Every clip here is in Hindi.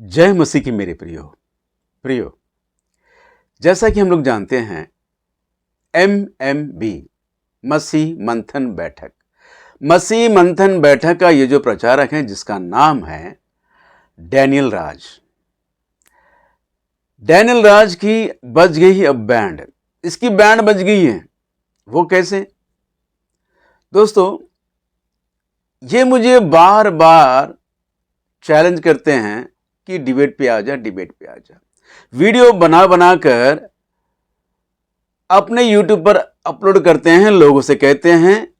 जय मसीह की मेरे प्रियो। जैसा कि हम लोग जानते हैं MMB मसीह मंथन बैठक का ये जो प्रचारक है जिसका नाम है डैनियल राज की बज गई अब बैंड। इसकी बैंड बज गई है। वो कैसे? दोस्तों, ये मुझे बार बार चैलेंज करते हैं कि डिबेट पे आ जा। वीडियो बना कर अपने YouTube पर अपलोड करते हैं, लोगों से कहते हैं,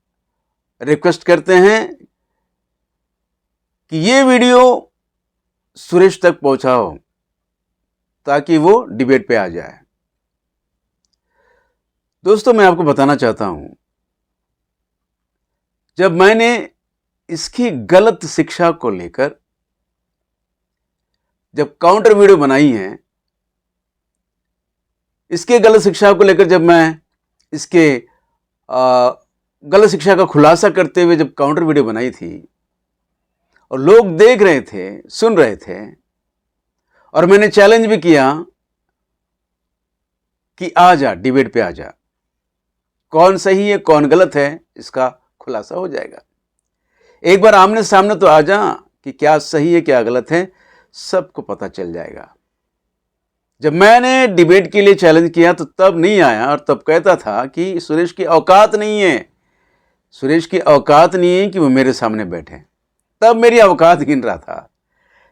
रिक्वेस्ट करते हैं कि ये वीडियो सुरेश तक पहुंचाओ ताकि वो डिबेट पे आ जाए। दोस्तों, मैं आपको बताना चाहता हूं, जब मैंने इसकी गलत शिक्षा को लेकर जब काउंटर वीडियो बनाई है, इसके गलत शिक्षा को लेकर जब मैं इसके गलत शिक्षा का खुलासा करते हुए जब काउंटर वीडियो बनाई थी और लोग देख रहे थे, सुन रहे थे, और मैंने चैलेंज भी किया कि आ जा, डिबेट पे आ जा, कौन सही है कौन गलत है इसका खुलासा हो जाएगा। एक बार आमने सामने तो आ जा कि क्या सही है क्या गलत है, सबको पता चल जाएगा। जब मैंने डिबेट के लिए चैलेंज किया तो तब नहीं आया और तब कहता था कि सुरेश की औकात नहीं है कि वो मेरे सामने बैठे। तब मेरी औकात गिन रहा था।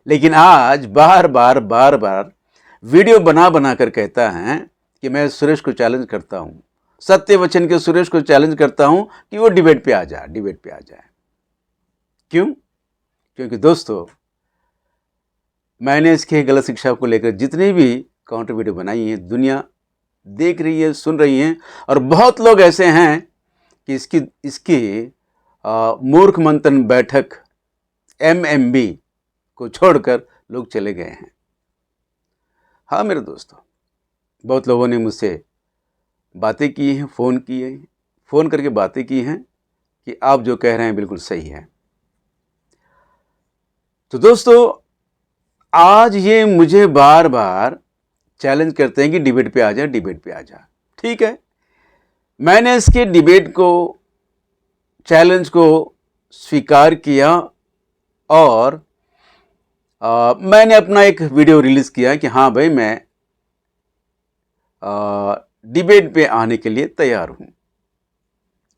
लेकिन आज बार बार वीडियो बना कर कहता है कि मैं सुरेश को चैलेंज करता हूं, सत्य वचन के सुरेश को चैलेंज करता हूं कि वो डिबेट पे आ जाए। क्यों? क्योंकि दोस्तों, मैंने इसके गलत शिक्षा को लेकर जितनी भी काउंटर वीडियो बनाई है, दुनिया देख रही है, सुन रही है, और बहुत लोग ऐसे हैं कि इसकी मूर्ख मंथन बैठक MMB को छोड़कर लोग चले गए हैं। हाँ मेरे दोस्तों, बहुत लोगों ने मुझसे बातें की हैं, फ़ोन करके बातें की हैं कि आप जो कह रहे हैं बिल्कुल सही है। तो दोस्तों, आज ये मुझे बार बार चैलेंज करते हैं कि डिबेट पे आ जा। ठीक है, मैंने इसके डिबेट को, चैलेंज को स्वीकार किया और मैंने अपना एक वीडियो रिलीज़ किया कि हाँ भाई, मैं डिबेट पे आने के लिए तैयार हूँ।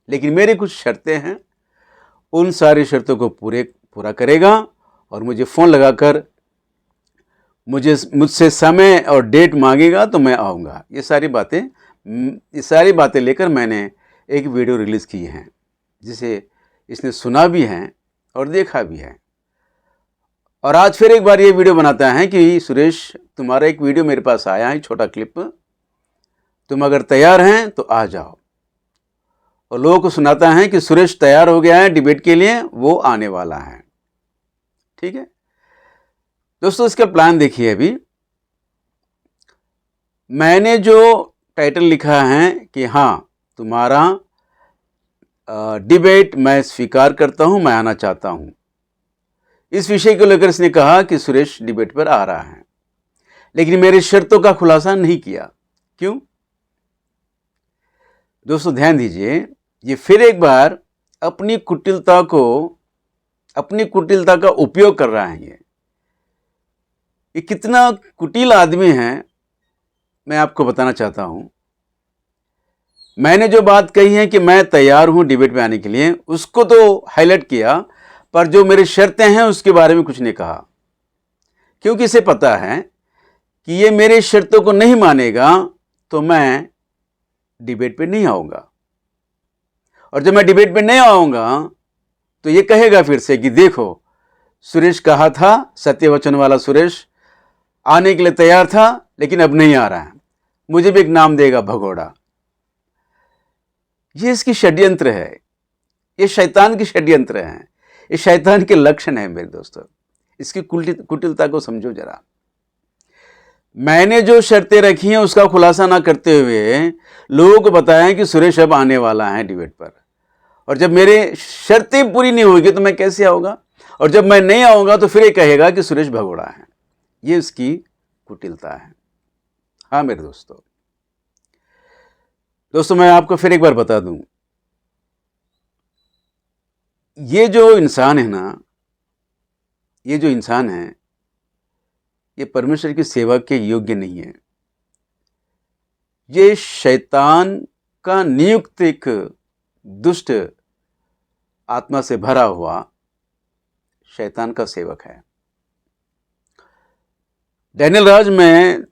लेकिन मेरी कुछ शर्तें हैं, उन सारी शर्तों को पूरा करेगा और मुझे फ़ोन लगाकर मुझसे समय और डेट मांगेगा तो मैं आऊँगा। ये सारी बातें लेकर मैंने एक वीडियो रिलीज़ की है, जिसे इसने सुना भी है और देखा भी है। और आज फिर एक बार ये वीडियो बनाता है कि सुरेश, तुम्हारा एक वीडियो मेरे पास आया है, छोटा क्लिप, तुम अगर तैयार हैं तो आ जाओ। और लोगों को सुनाता है कि सुरेश तैयार हो गया है डिबेट के लिए, वो आने वाला है। ठीक है दोस्तों, इसका प्लान देखिए। अभी मैंने जो टाइटल लिखा है कि हाँ, तुम्हारा डिबेट मैं स्वीकार करता हूं, मैं आना चाहता हूं, इस विषय को लेकर इसने कहा कि सुरेश डिबेट पर आ रहा है। लेकिन मेरी शर्तों का खुलासा नहीं किया। क्यों? दोस्तों ध्यान दीजिए, ये फिर एक बार अपनी कुटिलता का उपयोग कर रहा है। ये कितना कुटिल आदमी है, मैं आपको बताना चाहता हूं। मैंने जो बात कही है कि मैं तैयार हूं डिबेट में आने के लिए, उसको तो हाईलाइट किया, पर जो मेरी शर्तें हैं उसके बारे में कुछ नहीं कहा। क्योंकि इसे पता है कि ये मेरी शर्तों को नहीं मानेगा तो मैं डिबेट पे नहीं आऊँगा। और जब मैं डिबेट पे नहीं आऊँगा तो ये कहेगा फिर से कि देखो, सुरेश कहा था, सत्य वचन वाला सुरेश आने के लिए तैयार था लेकिन अब नहीं आ रहा है, मुझे भी एक नाम देगा भगोड़ा। ये इसकी षड्यंत्र है, ये शैतान की षड्यंत्र है, ये शैतान के लक्षण है मेरे दोस्तों। इसकी कुटिलता को समझो जरा। मैंने जो शर्तें रखी हैं उसका खुलासा ना करते हुए लोगों को बताया कि सुरेश अब आने वाला है डिबेट पर, और जब मेरे शर्तें पूरी नहीं होगी तो मैं कैसे आऊँगा, और जब मैं नहीं आऊँगा तो फिर ये कहेगा कि सुरेश भगोड़ा है। ये उसकी कुटिलता है। हाँ मेरे दोस्तों, मैं आपको फिर एक बार बता दूं, ये जो इंसान है ना, ये जो इंसान है, ये परमेश्वर की सेवा के योग्य नहीं है। ये शैतान का नियुक्त एक दुष्ट आत्मा से भरा हुआ शैतान का सेवक है। डैनियल राज, मैं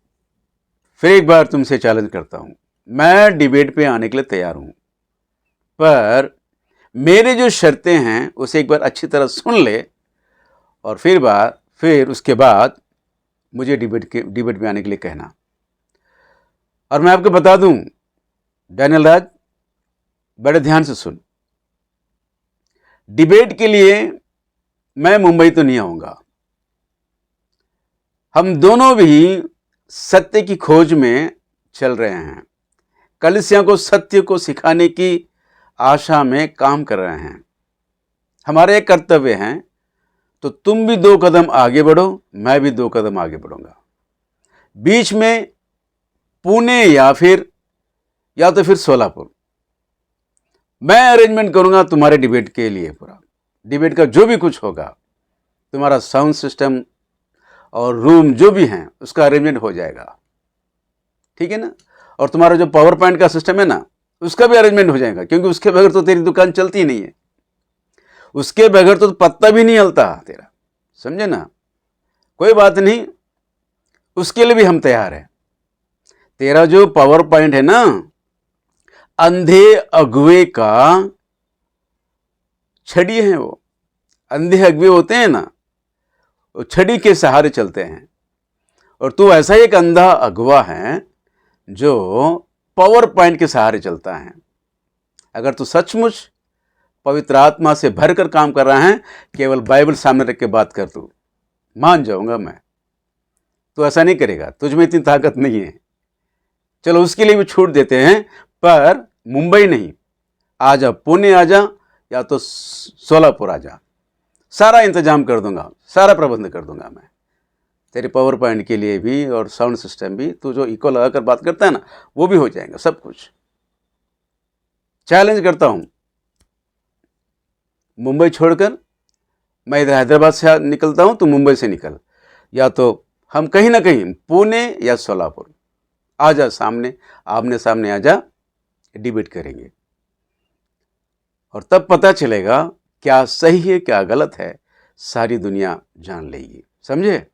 फिर एक बार तुमसे चैलेंज करता हूं, मैं डिबेट पे आने के लिए तैयार हूं, पर मेरे जो शर्तें हैं उसे एक बार अच्छी तरह सुन ले और फिर उसके बाद मुझे डिबेट में आने के लिए कहना। और मैं आपको बता दूं डैनियल राज, बड़े ध्यान से सुन, डिबेट के लिए मैं मुंबई तो नहीं आऊंगा। हम दोनों भी सत्य की खोज में चल रहे हैं, कलीसिया को सत्य को सिखाने की आशा में काम कर रहे हैं। हमारे एक कर्तव्य हैं, तो तुम भी 2 कदम आगे बढ़ो, मैं भी 2 कदम आगे बढ़ूंगा। बीच में पुणे या तो फिर सोलापुर, मैं अरेंजमेंट करूंगा तुम्हारे डिबेट के लिए। पूरा डिबेट का जो भी कुछ होगा, तुम्हारा साउंड सिस्टम और रूम जो भी हैं उसका अरेंजमेंट हो जाएगा, ठीक है ना। और तुम्हारा जो पावर पॉइंट का सिस्टम है ना, उसका भी अरेंजमेंट हो जाएगा, क्योंकि उसके बगैर तो तेरी दुकान चलती ही नहीं है, उसके बगैर तो पत्ता भी नहीं हिलता तेरा, समझे ना। कोई बात नहीं, उसके लिए भी हम तैयार हैं। तेरा जो पावर पॉइंट है ना, अंधे अगुए का छड़ी है। वो अंधे अगुए होते हैं ना, वो छड़ी के सहारे चलते हैं, और तू ऐसा एक अंधा अगुआ है जो पावर पॉइंट के सहारे चलता है। अगर तू सचमुच पवित्र आत्मा से भरकर काम कर रहा है, केवल बाइबल सामने रख के बात कर, तू मान जाऊंगा मैं। तू ऐसा नहीं करेगा, तुझ में इतनी ताकत नहीं है। चलो उसके लिए भी छूट देते हैं, पर मुंबई नहीं, आ जा, पुणे आ जा, या तो सोलापुर आ जा, सारा इंतजाम कर दूंगा, सारा प्रबंध कर दूंगा मैं तेरे पावर पॉइंट के लिए भी, और साउंड सिस्टम भी। तू जो इको लगाकर बात करता है ना, वो भी हो जाएगा, सब कुछ। चैलेंज करता हूं, मुंबई छोड़कर मैं इधर हैदराबाद से निकलता हूं, तू मुंबई से निकल, या तो हम कहीं ना कहीं पुणे या सोलापुर आ जा, सामने आमने सामने आ जा, डिबेट करेंगे, और तब पता चलेगा क्या सही है क्या गलत है, सारी दुनिया जान लेगी, समझे।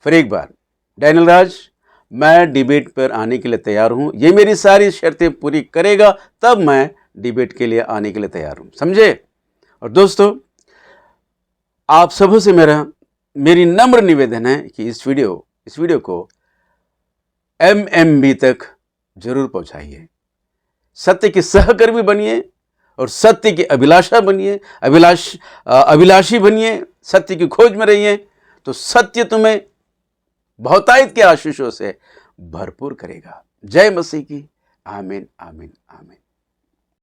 फिर एक बार, डैनियल राज, मैं डिबेट पर आने के लिए तैयार हूं, ये मेरी सारी शर्तें पूरी करेगा तब मैं डिबेट के लिए आने के लिए तैयार हूं, समझे। और दोस्तों, आप सबों से मेरी नम्र निवेदन है कि इस वीडियो को MMB तक जरूर पहुंचाइए। सत्य के सहकर्मी बनिए और सत्य की अभिलाषा बनिए, अभिलाषी बनिए, सत्य की खोज में रहिए, तो सत्य तुम्हें बहुतायत के आशीषों से भरपूर करेगा। जय मसीह की। आमीन, आमीन, आमीन।